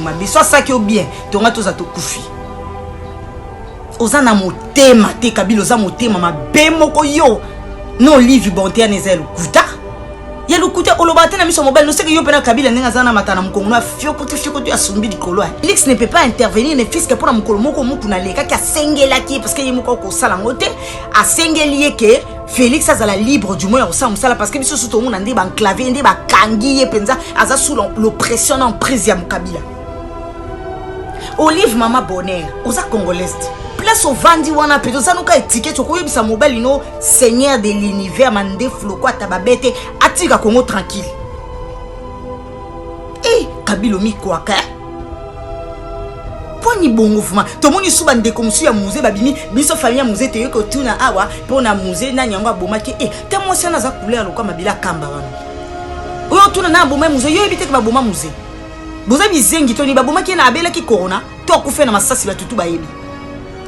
mabe soit ça qui est bien tonga toza to kufi oza na motema te Kabila oza motema mabe moko yo no live bonté aneza lukuta ya lukuta olobate na miso mobile no seke yo pena Kabila nenga zana matana mkongo na fioko tu asumbi dikolo Félix ne peut pas intervenir ne fiske pour na mkolo moko mutu na leka ki asengela ki parce que yemoko ko sala ngote asengeli ke Félix azala libre du moins au sang musala parce que biso tout monde ndé ba enclavé ndé ba kangi ye penza aza sous l'oppression en prise ya Kabila Olive mama bonheur oza congolaise place au vandi wana peto zanuka étiquette ko yebisa mobile no seigneur de l'univers mande floko atababete atika Congo tranquille Kabila mi kwaka poni bongo fuma to moni suba ndeko musu ya musée babimi biso famille ya musée te yoko tuna awa pona musée na nyangwa bomaki te mosi na za couleur lokwa mabila kamba wana oyo tuna na bomba musée yo ebite ka bomba musée boza bizengi to ni babomaki na abela ki corona to akufa na masasi batutu bayebi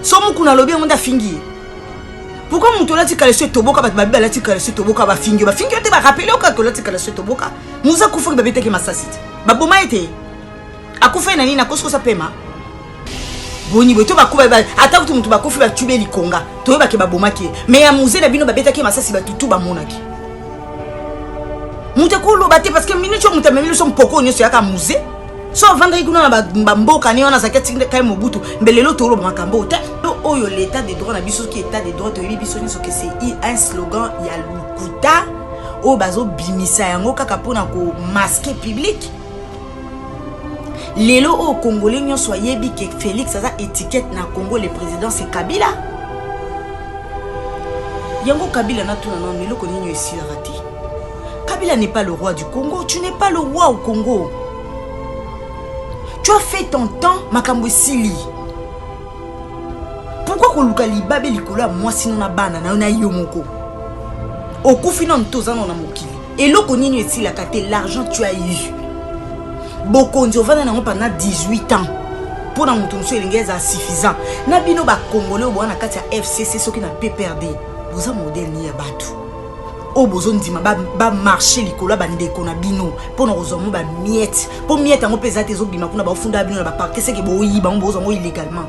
so muku na lobi ngonda fingi pourquoi mutu lati kale so toboka bat babila lati kale so toboka ba fingi te ba rappeler o ka to lati kale so toboka muza kufa babete ke masasi baboma ete akufa na nini na kosko sa pema boni boto bakuba ba ata kutu mutu bakufi ba tubeli konga to ba ke babomaki mais ya musée na bino babeta ke masasi batutu ba monaki mutu ko lo bate parce que minute mutu memelo so mpoko nyoso ya ka musée so vanga ikuna na mboka ni ona zakati kai mobutu mbelelo to lo makambo te oyo l'état de droit na biso ki état de droit to biso ni so que c'est un slogan ya lukuta o bazo bimisa yango kaka pona ko masquer public lelo au Congolais nyonso yebi que Félix aza étiquette na Congo le président c'est Kabila yango Kabila na tuna non lelo ko ninyo esi raté Kabila n'est pas le roi du Congo, tu n'es pas le roi au Congo. Tu as fait ton temps makambo sili. Pourquoi ko luka libabe likola moi sinon na bana na yomoko okufi non tozana na mokili eloko nini esi la kate l'argent tu as eu bokonzi ovana nango pendant 18 ans pour na mutu nso elengeza suffisant na bino ba congolais obona kati ya FCC soki na PPRD boza modèle ni ya batu o bozo ndima ba marché likola ba ndeko na bino pour na ozomo ba miette pour miette ngo pesa te zo bima kuna ba funda bino na ba parquet c'est que boyi ba bozo ngo illégalement.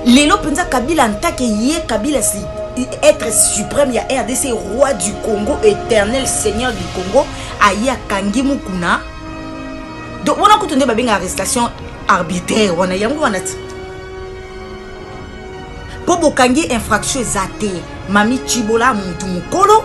Lelo penza Kabila en tant que yé Kabila si être suprême ya RDC roi du Congo éternel seigneur du Congo aya kangi mukuna donc on a continué ba benga arrestation arbitraire on a yango wana po bokangi infraction zate mami Chibola muntu mukolo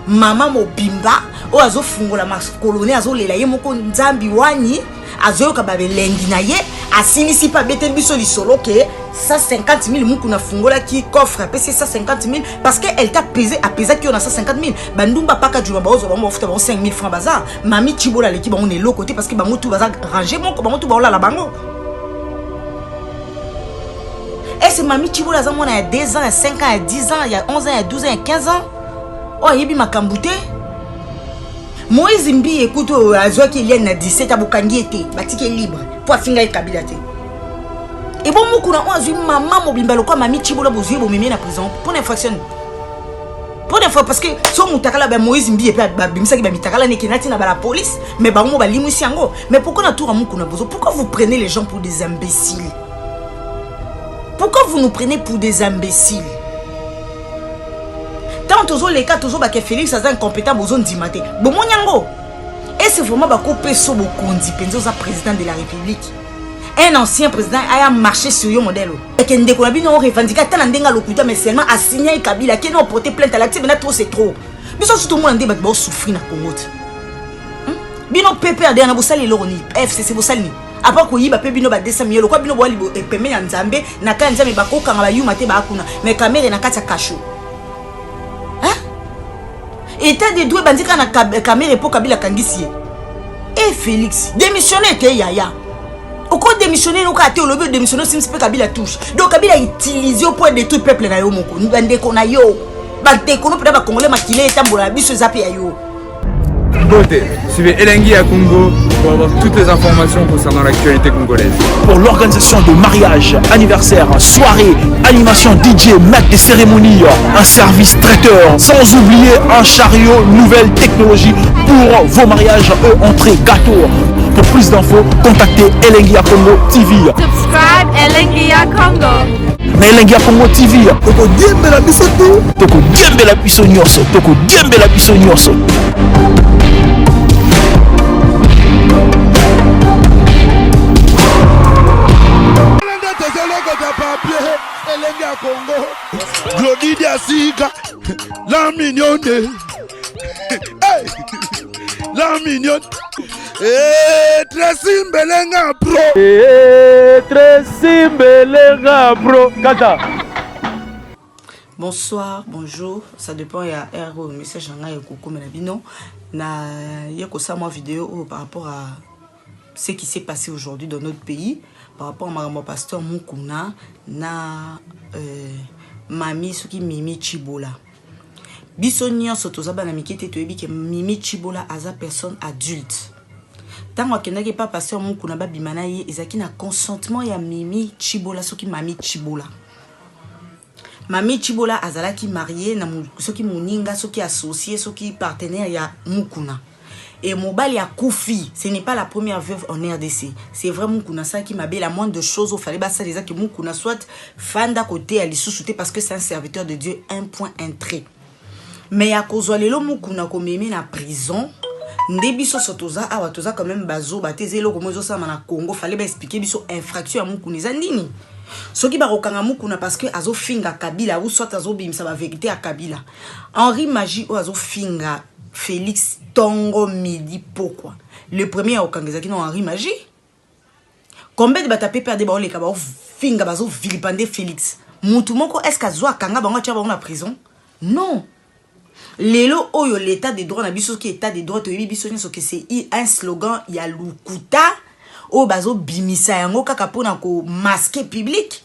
mama mobimba o azo fungola maskolone azo lela ye moko nzambi wani azo ka babelengi na ye asilisi pa bete biso lisolo ke 150 000 muku na fungola ki coffre pese 150 000 parce que elle t'a pesé a pesé ki on a 150 000 bandumba paka juma baozo ba mo futa ba 5 000 francs bazar mami Chibola leki ba on est l'autre côté parce que ba motu bazar ranger moko ba motu ba la bango et c'est mami Chibola za mona ya 2 ans, 5 ans, 10 ans, il y a 11 ans, il y a 12 ans, il y a 15 ans. Oh yebi makambute Moïse Mbi écoute azwa ki lien na 17 abokangi ete batike libre pour finga Kabila te. Et bon moko na azwi maman mobimba lokwa mami Chibola bozwi bo memi na prison pour infraction. Pour des fois parce que so mutakala ba Moïse Mbi et puis ba bimisa ki ba mitakala ne kenati na ba la police mais ba mo ba limusi yango. Mais pourquoi na tour moko na bozo? Pourquoi vous prenez les gens pour des imbéciles? Pourquoi vous nous prenez pour des imbéciles? Tant toujours les cas toujours que Félix a incompétent bozo ndimate. Bon monyango. Et c'est vraiment ba ko peso bokondi penzo za président de la République. Un ancien président a marché sur yo modèle. Et que ndeko na bino revendiquer tant ndenga lokuta mais seulement a signé Kabila qui n'a porté plainte à l'actif mais trop c'est trop. Biso tout le monde ndé ba souffrir na Congo. Bino PPRD na bosali loroni FCC bosali. Après ko yiba pe bino ba 200 millions ko bino boli e peme ya nzambe na ka nzambe ba ko kanga ba yuma te ba kuna mais caméra na kati ya kasho hein état de droit bandika na caméra pour Kabila kangisi et Félix démissionner te yaya oko démissionner no ka te olobe démissionner sim pe Kabila touche donc Kabila utilise pour détruire peuple na yo moko ndeko na yo ba te kono pe ba congolais makile etambola biso zape ya yo. Beauté, suivez Elengi à Congo pour avoir toutes les informations concernant l'actualité congolaise. Pour l'organisation de mariage, anniversaire, soirée, animation DJ, maître des cérémonies, un service traiteur, sans oublier un chariot, nouvelle technologie pour vos mariages, entrée, gâteau. Pour plus d'infos, contactez Elengia Congo TV. Subscribe Elengia Congo. Na Elengia Congo TV. Toko diembela biso tu. Toko diembela biso nyonso. Toko diembela biso nyonso. Elengia Congo, Glody Asika, la mignonne, hey, la mignonne, Tracy Mbelenga Pro, Tracy Mbelenga Pro, Kata. Bonsoir, bonjour, ça dépend, il y a un message en et coucou Menabino. Il y a que moi vidéo par rapport à ce qui s'est passé aujourd'hui dans notre pays. Par rapport à mon pasteur Mukuna na mami soki Mimi Chibola. Bisonnion sotoza na mikete toyebi ke Mimi Chibola aza personne adulte. Tango akendaki pa pasteur Mukuna ba bimana ye ezaki na consentement ya Mimi Chibola soki Mami Chibola. Mami Chibola azalaki marié na soki moninga soki associé soki partenaire ya Mukuna. Et Mobali a Koufi, ce n'est pas la première veuve en RDC. C'est vraiment Mukuna ça qui m'a bien la moindre de choses. Il fallait pas ça déjà que Mukuna soit fan d'à côté à l'issue parce que c'est un serviteur de Dieu, un point, un trait. Mais à cause de l'elo Mukuna comme aimé na prison, ndebiso sotoza a watoza quand même bazo batezelo comme ça na Congo fallait pas expliquer biso infraction à Mukuna zandini. Ce qui va okanga Mukuna parce que azo finga Kabila ou soit azo bimsa ba vérité à Kabila. Henri Magie ou azo finga Félix Tongo Midi pourquoi le premier au Kangezaki non Henri Magie combien de batapé perdre ba les kaba finga bazo vilipande Félix mutu moko est-ce que zoa kanga bango tia bango na prison non lelo oyo l'état des droits na biso qui état des droits to biso nso que c'est un slogan ya lukuta o bazo bimisa yango kaka pona ko masquer public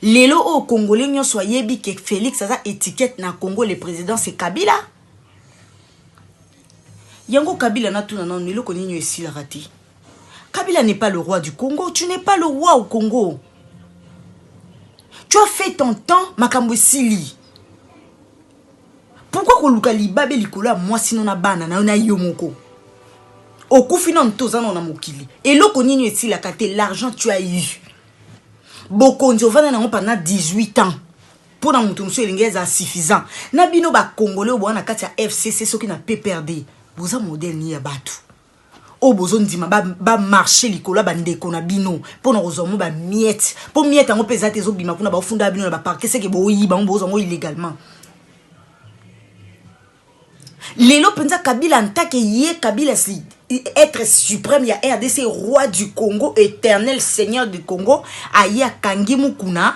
lelo au Congolais nyo soyebi que Félix a étiquette na Congo le président c'est Kabila. Yango Kabila na tout non nilo koninyo ici la rati. Kabila n'est pas le roi du Congo, tu n'es pas le roi au Congo. Tu as fait ton temps makambo sili. Pourquoi ko luka libabe likola moi sinon na bana na yomoko. Okufi non tozana na mokili. Et lo koninyo ici la kate l'argent tu as eu. Bokonzi ovana na pendant 18 ans. Pour na mutu mso elingeza suffisant. Na bino ba Congolais o bona kati ya FCC soki na PPRD. Boza modèle ni ya batu. O bozo ndima ba marché likola ba ndeko na bino. Pona ozomo ba miette. Po miette ngo peza te zo bima kuna ba funda bino na ba parquet c'est que bo yiba bozo ngo illégalement. Lelo penza Kabila ntake ye Kabila si être suprême ya RDC roi du Congo éternel seigneur du Congo aya kangi Mukuna.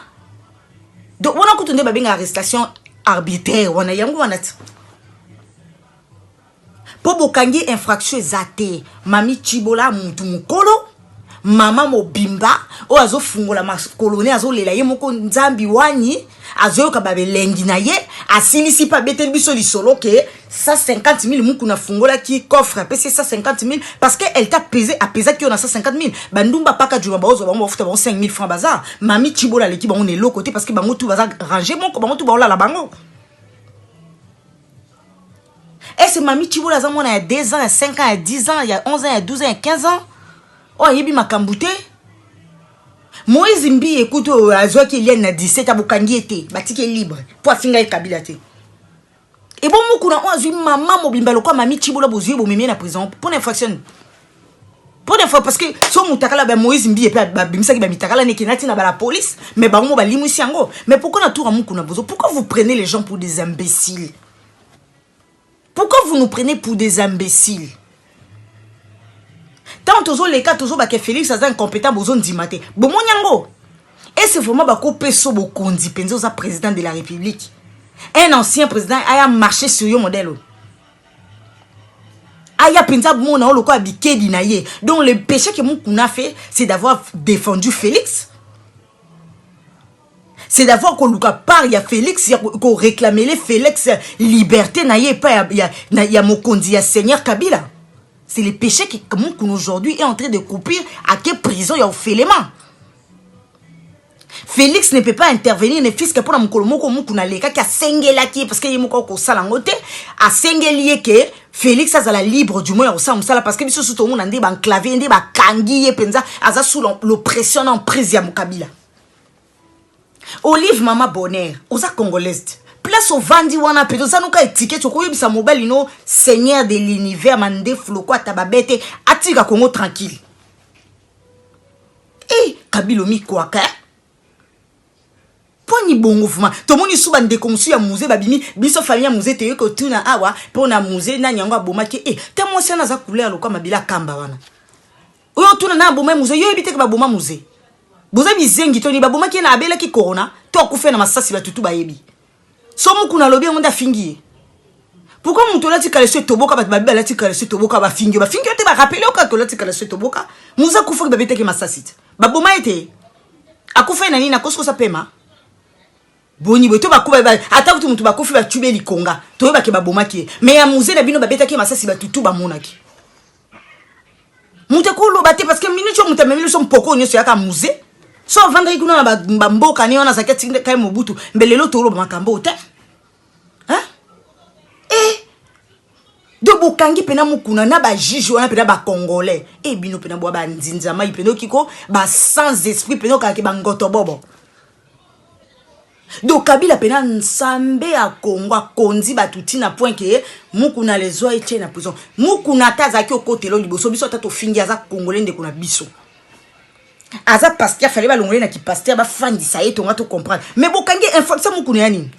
Donc on a continué ba benga arrestation arbitraire wana yango wana. Po bokangi infraction zate Mami Chibola muntu mukolo mama mobimba o azo fungola makolone azo lela ye moko nzambi wani azo ka babelengi na ye asilisi pa betel biso lisolo ke 150 000 Mukuna fungola ki coffre pc 150 000 parce que elle t'a pesé à peser qui on a 150 000 bandumba paka djuma bazo ba mo futa ba 5 000 francs bazar Mami Chibola leki ba on est l'autre côté parce que bango tout bazar ranger mon ko bango tout ba la bango. Et c'est Mami Chibola il y a 2 ans, il y a 5 ans, il y a 10 ans, il y a 11 ans, il y a 12 ans, il y a 15 ans. Oh, il y a Makambouté. Moïse Mbi, écoute, Azoa qui est à 17 ans, Bokangi était, Batiki est libre, pour finir Kabila. Et bon, Moukuna, on a vu maman Mobimba, le quoi, Mami Chibola, Bouzoué, Bomimé, la prison, pour l'infraction. Pour l'infraction, parce que si on moutakala, Moïse Mbi, et puis Bimsa qui va mitakala, n'est qu'il n'a pas la police, mais bah, on va l'imoussiango. Mais pourquoi on a tout à Moukuna Bozo? Pourquoi vous prenez les gens pour des imbéciles? Pourquoi vous nous prenez pour des imbéciles? Tant que les cas, toujours que Félix a incompétent, besoin d'imiter. Bon, mon yango. Et c'est vraiment que Peso Bokondi, Penzo, président de la République. Un ancien président a marché sur le modèle. Aya Penza Mona, le quoi, biqué d'inaye. Donc, le péché que Moukouna fait, c'est d'avoir défendu Félix. C'est d'avoir qu'on part, il y a Félix, qu'on réclamait les Félix, liberté, il y a Mokondi, il y a Seigneur Kabila. C'est le péché qui, comme aujourd'hui, est en train de couper à quelle prison il y a fait les mains. Félix ne peut pas intervenir ne fils que pour mukolo moko mukuna leka ki asengela ki parce que yemoko ko sala ngote asengeli que Félix azala libre du moins au sala parce que biso tout monde ande ba enclavé ande ba kangi ye penza aza sous l'oppression en prise ya Mukabila. Olive Mama Bonheur oza congolaise place au vandi wana peto zanuka étiquette ko yebisa mobile ino seigneur de l'univers mande floko atababete atika Congo tranquille. Eh Kabilo mi kwaka poni bongo fuma to moni suba ndeko musu ya musée babimi biso famille ya musée te ko tuna awa pona musée na nyangwa bomaki te mo sana za couleur lokwa mabila kamba wana oyo tuna na boma musée yo ebite ke baboma musée boza bizengi to ni babomaki na abela ki corona to akufa na masasi batutu bayebi so muku na lobi ngonda fingi pourquoi muto lati kale se toboka bat babila lati kale se toboka ba fingi te ba rappeler o ka to lati kale se toboka muza kufa babete ke masasi baboma ete akufa na nini na kosko sa pema boni boto bakuba ba ata kutu mutu bakofi ba tube likonga to ba ke babomaki mais ya musée na bino babeta ke masasi batutu ba monaki mutu ko lo bate parce que minute mutu memeli so mpoko nyoso ya ka musée so vendre kuna na mboka ni ona saketi kai mobutu mbelelo to lo makambo te hein do bokangi pena mukuna na ba juge wana pena ba congolais bino pena bo ba nzinza mai pena kiko ba sans esprit pena ka ke ba ngoto bobo do Kabila pena nsambe a Congo kondi batuti na point que mukuna les oies na prison mukuna tazaki okotelo liboso biso tato fingi aza congolais ndeko na biso aza pasteur fallait ba longolais na ki pasteur ba fandi ça y tonga to comprendre mais bokangi information mukuna yani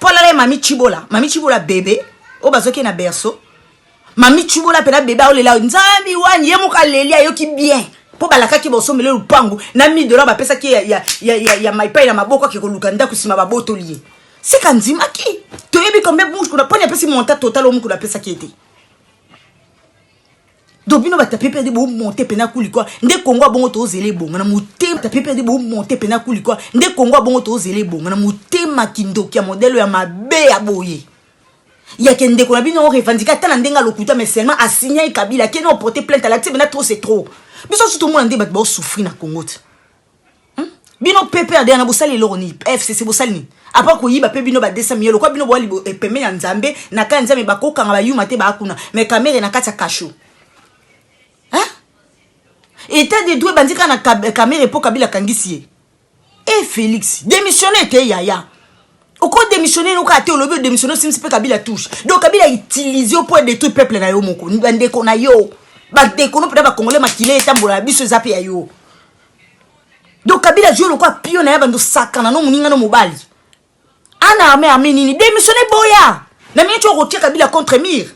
Paula le mami Chibola bébé o bazoki na berceau mami Chibola pena bébé o lela nzambi wani ye muka lelia yo ki bien po balaka ki boso mele lupangu na $1000 ba pesa ki ya maipai na maboko ki koluka ndako sima ba botolier c'est kanzima ki to yebi combien bouche kuna poni pesi monta total o muku na pesa ki ete dobino ba taper perde bo monter pena kuliko nde Congo bongo to zele bongo na mutema taper perde bo monter pena kuliko nde Congo bongo to zele bongo na mutema kindoki ya modèle ya mabe ya boye ya kende ko na bino revendiquer tana ndenga lokuta mais seulement a signé Kabila qui n'a porté plainte à la tête trop c'est trop biso tout le monde ndé ba souffrir na Congo bino pépé de na bosali loroni FCC bosali ni apa ko yiba pe bino ba 200 millions ko bino bo ali pembe ya nzambe na ka nzambe ba ko kanga ba yuma te ba kuna mais caméra na kata kasho état de doué bandika na caméra pour Kabila kangisi Félix démissionner te yaya oko démissionner no ka te lobi démissionner sim pe Kabila touche donc Kabila utilise pour détruire peuple na yo moko ndeko na yo ba deko no pena ba congolais makile etambola biso zapi ya yo donc Kabila joue le quoi pion na ya bando sakana no muninga no mobali ana armée nini démissionner boya na minute o rotier Kabila contre mur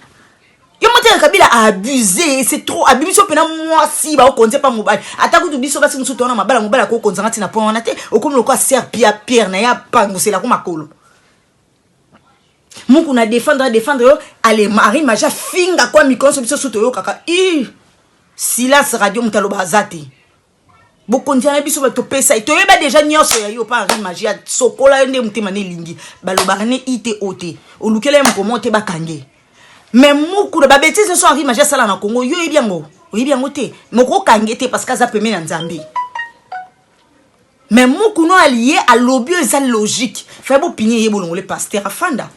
yo moté Kabila a abusé c'est trop abusé pena moi si ba o konze pas mobali atako tu biso basi musuto na mabala mobala ko konzanga tina point na te o comme le quoi sert Pierre na ya pa musela ko makolo muku na défendre yo allez Marie Maja finga kwa mikonso biso suto yo kaka silence radio mutaloba azati bokondiana biso ba to pesa to yeba déjà nyonso ya yo pa Marie Maja sokola nde mutema ne lingi baloba ne ite ote olukela mkomonte bakange mais muku na ba bêtise so Marie Maja sala na Congo yo yebiango te moko kangete parce que za peme na nzambe mais muku no allié à l'obio eza logique fait bo pigner ye bolongo le pasteur afanda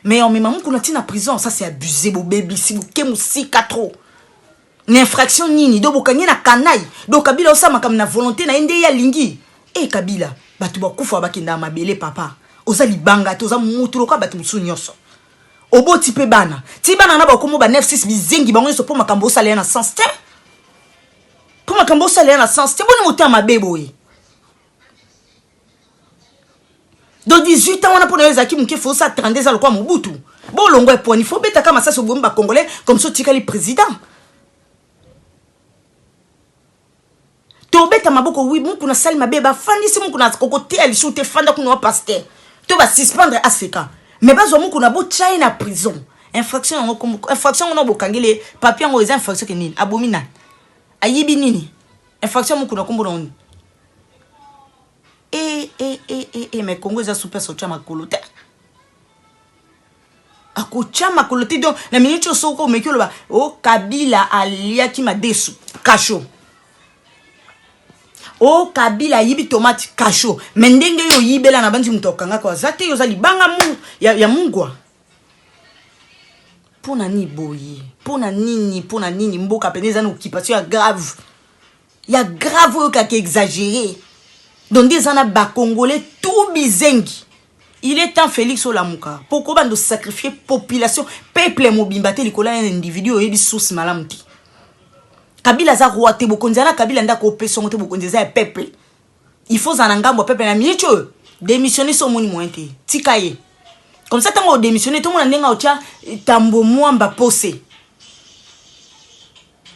mais on même muku na tina prison ça c'est abusé bo baby si ke musika trop une infraction nini do bokangi na kanai do Kabila osama comme na volonté na ende ya lingi Kabila batu bakufa bakenda mabele papa oza libanga te oza mutu loka batu musu nyoso obo tipe bana tibana na bakomo ba 96 bizengi bango so pour makambo osala na sens te pour makambo osala na sens te boni moto mabebo do 18 ans on a pour les acquis muke faut ça 32 ans le quoi mobutu bon longo e point il faut beta kama ça so bomba congolais comme ça tikali président to beta maboko oui muku na sali mabeba fandi si muku na kokote ali soute fanda kuno pasteur to ba suspendre ACK mais bazo muku na bo China prison infraction on a bokangele papier ngo eza infraction ke nini abomina ayibi nini infraction muku na kombo non mais Congo eza super socha makolote akocha makolote donc na minute soko mekyo ba o Kabila alia ki madesu kasho Oh Kabila yibi tomate kasho. Mendenge yo yibela na bandi mutokanga kwa zate yo zali banga mu ya mungwa. Pona ni boye. Pona nini mboka peneza na occupation ya grave. Ya grave yo kake exagéré. Donc des ana ba congolais tout bizengi. Il est temps Félix Olamuka. Pourquoi bando sacrifier population peuple mobimba te likola un individu o yebi source malamuti. Kabila za roi te bokonzala Kabila ndako opesongo te bokonzeza ya peuple. Il faut en ngambo peuple na miecho démissionner son moni mointe. Tikaye. Comme ça tango démissionner tout le monde ndenga ocha tambo mwamba pose.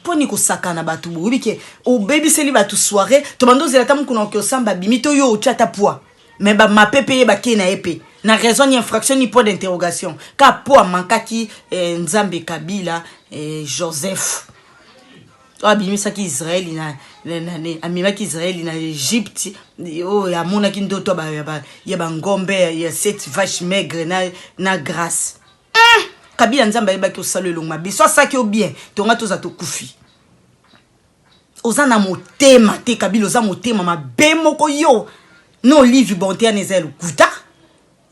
Poni ko sakana batu bo bike o baby seli batu soirée to bando zela tamu kuna ko samba bimito yo ocha ta poa. Mais ba ma pepe ba ke na épée. Na raison ni infraction ni point d'interrogation. Ka poa mankaki Nzambe Kabila Joseph. Abimisa ki Israël na amima ki Israël na Égypte oh ya mona ki ndoto ba ya ngombe ya cette vache maigre na grâce Kabila Nzamba ba ki osalo longa biso ça ki o bien tonga toza to kufi ozana motema te Kabila oza motema mabe moko yo no live bonté aneza lukuta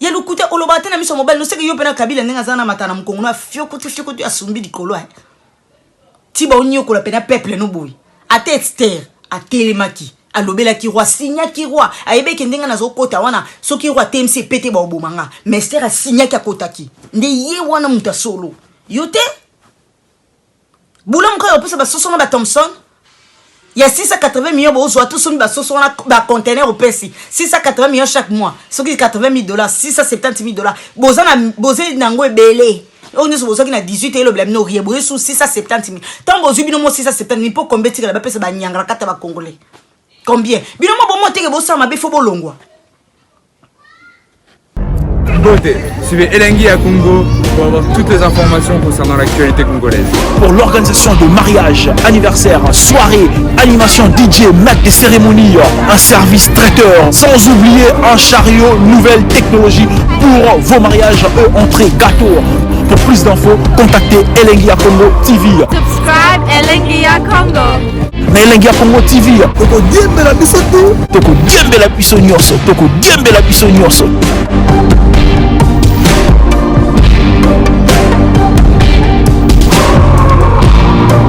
ya lukuta olobate na miso mobile no seke yo pena Kabila ndenga zana matana mkongo na fioko asumbi dikolo Tiba onyo ko la pena peuple no boy. Ate exter, atelemaki, alobela ki roi signa ki roi. Ayebe kendenga nazo kota wana, soki roi TMC pété ba obomanga. Mester a signa ki akotaki. Nde ye wana muta solo. Yote? Boula mka yo pesa ba soso na ba Thompson. Ya 680 millions ba ozo tout somi ba soso na ba container au pesi. 680 millions chaque mois. Soki $80,000, 670,000. Boze nango ebele. On est supposé qu'il a 18 et le blâme no rien. Boye sous 670 000. Tant que binomo 670 000 pour combien tirer la baisse ba nyangara kata ba congolais. Combien? Binomo bon monter que bossa ma be fo bolongwa. Beauté, suivez Elengi à Congo pour avoir toutes les informations concernant l'actualité congolaise. Pour l'organisation de mariage, anniversaire, soirée, animation DJ, maître des cérémonies, un service traiteur, sans oublier un chariot, nouvelle technologie pour vos mariages, entrée, gâteau. Pour plus d'infos, contactez Elengi à Congo TV. Subscribe Elengi à Congo. Na Elengi à Congo TV. Toko diembe la biso tu. Toko diembe la biso nyonso. Toko diembe la biso nyonso.